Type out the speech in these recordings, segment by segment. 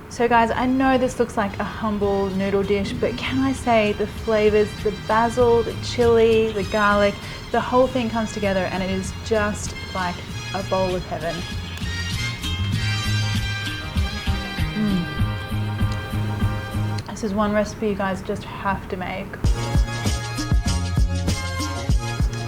So guys, I know this looks like a humble noodle dish, but can I say the flavors, the basil, the chili, the garlic, the whole thing comes together and it is just like a bowl of heaven. This is one recipe you guys just have to make.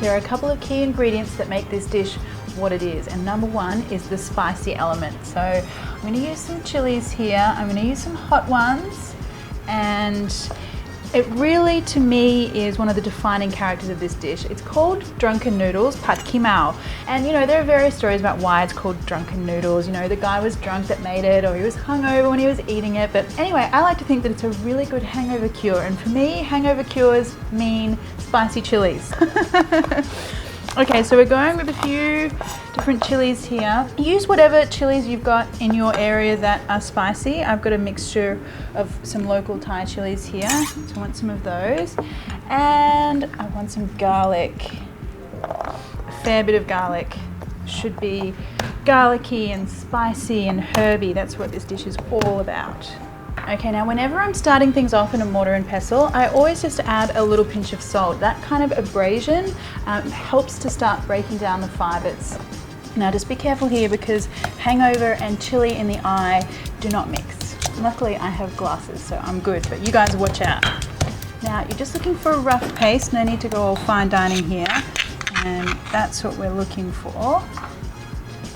There are a couple of key ingredients that make this dish what it is, and number one is the spicy element. So I'm going to use some chilies here, I'm going to use some hot ones, and it really, to me, is one of the defining characters of this dish. It's called Drunken Noodles, Pat Kimao. And you know, there are various stories about why it's called Drunken Noodles. You know, the guy was drunk that made it, or he was hungover when he was eating it. But anyway, I like to think that it's a really good hangover cure. And for me, hangover cures mean spicy chilies. Okay, so we're going with a few different chilies here. Use whatever chilies you've got in your area that are spicy. I've got a mixture of some local Thai chilies here, so I want some of those. And I want some garlic, a fair bit of garlic. Should be garlicky and spicy and herby. That's what this dish is all about. Okay, now whenever I'm starting things off in a mortar and pestle, I always just add a little pinch of salt. That kind of abrasion helps to start breaking down the fibres. Now just be careful here because hangover and chili in the eye do not mix. Luckily I have glasses, so I'm good, but you guys watch out. Now you're just looking for a rough paste, no need to go all fine dining here, and that's what we're looking for.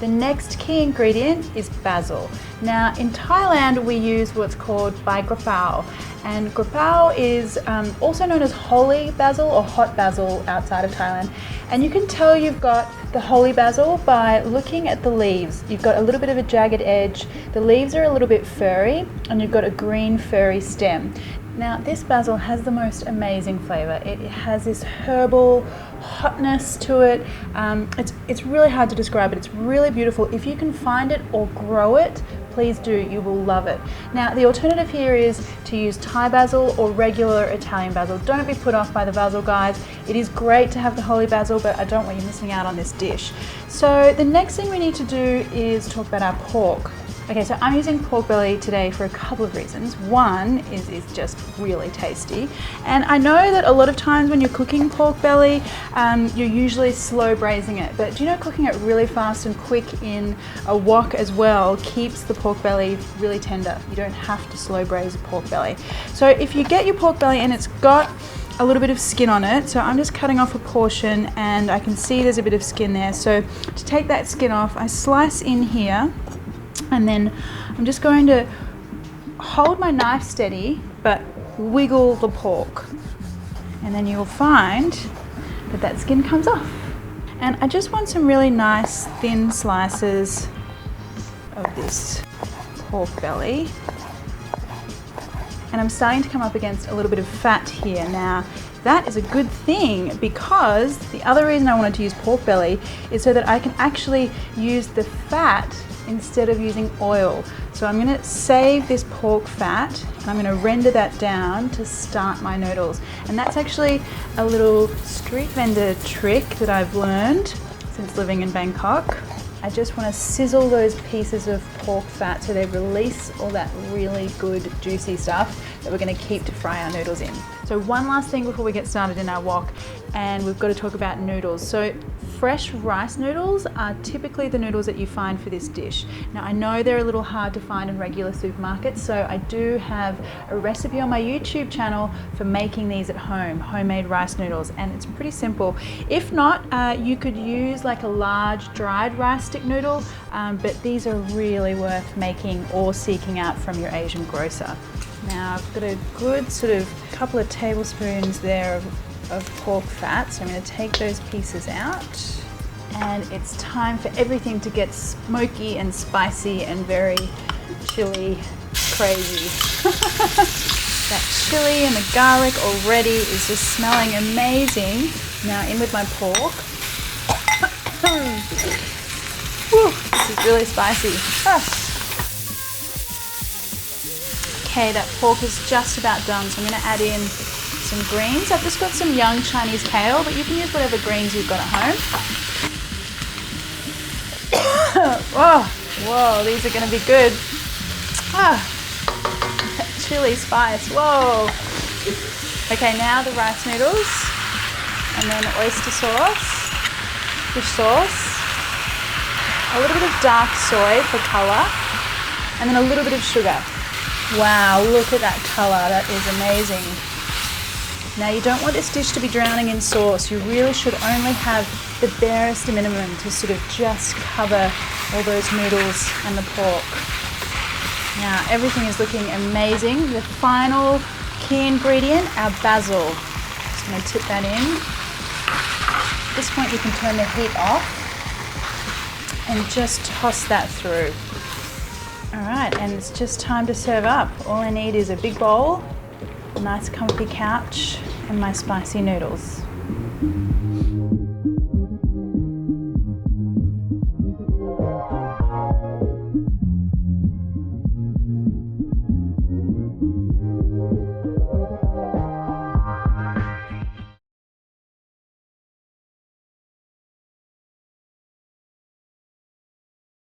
The next key ingredient is basil. Now in Thailand we use what's called bai grapao, and grapao is also known as holy basil or hot basil outside of Thailand. And you can tell you've got the holy basil by looking at the leaves. You've got a little bit of a jagged edge, the leaves are a little bit furry, and you've got a green furry stem. Now this basil has the most amazing flavour. It has this herbal hotness to it. It's really hard to describe it. It's really beautiful. If you can find it or grow it, please do, you will love it. Now the alternative here is to use Thai basil or regular Italian basil. Don't be put off by the basil, guys. It is great to have the holy basil, but I don't want you missing out on this dish. So the next thing we need to do is talk about our pork. Okay, so I'm using pork belly today for a couple of reasons. One is it's just really tasty. And I know that a lot of times when you're cooking pork belly, you're usually slow braising it. But do you know cooking it really fast and quick in a wok as well keeps the pork belly really tender. You don't have to slow braise a pork belly. So if you get your pork belly and it's got a little bit of skin on it, so I'm just cutting off a portion and I can see there's a bit of skin there. So to take that skin off, I slice in here. And then I'm just going to hold my knife steady, but wiggle the pork. And then you'll find that that skin comes off. And I just want some really nice thin slices of this pork belly. And I'm starting to come up against a little bit of fat here. Now, that is a good thing because the other reason I wanted to use pork belly is so that I can actually use the fat instead of using oil. So I'm going to save this pork fat and I'm going to render that down to start my noodles. And that's actually a little street vendor trick that I've learned since living in Bangkok. I just want to sizzle those pieces of pork fat so they release all that really good juicy stuff that we're going to keep to fry our noodles in. So one last thing before we get started in our wok, and we've got to talk about noodles. So fresh rice noodles are typically the noodles that you find for this dish. Now I know they're a little hard to find in regular supermarkets, so I do have a recipe on my YouTube channel for making these at home, homemade rice noodles, and it's pretty simple. If not, you could use like a large dried rice stick noodle, but these are really worth making or seeking out from your Asian grocer. Now I've got a good sort of couple of tablespoons there of pork fat, so I'm going to take those pieces out, and it's time for everything to get smoky and spicy and very chili crazy. That chili and the garlic already is just smelling amazing. Now in with my pork. Whew, this is really spicy. Okay, that pork is just about done, so I'm going to add in some greens. I've just got some young Chinese kale, but you can use whatever greens you've got at home. Whoa, these are going to be good. chili spice, whoa. Okay, now the rice noodles, and then oyster sauce, fish sauce, a little bit of dark soy for colour, and then a little bit of sugar. Wow, look at that colour, that is amazing. Now you don't want this dish to be drowning in sauce. You really should only have the barest minimum to sort of just cover all those noodles and the pork. Now everything is looking amazing. The final key ingredient, our basil. Just going to tip that in. At this point you can turn the heat off and just toss that through. All right, and it's just time to serve up. All I need is a big bowl, a nice comfy couch, and my spicy noodles.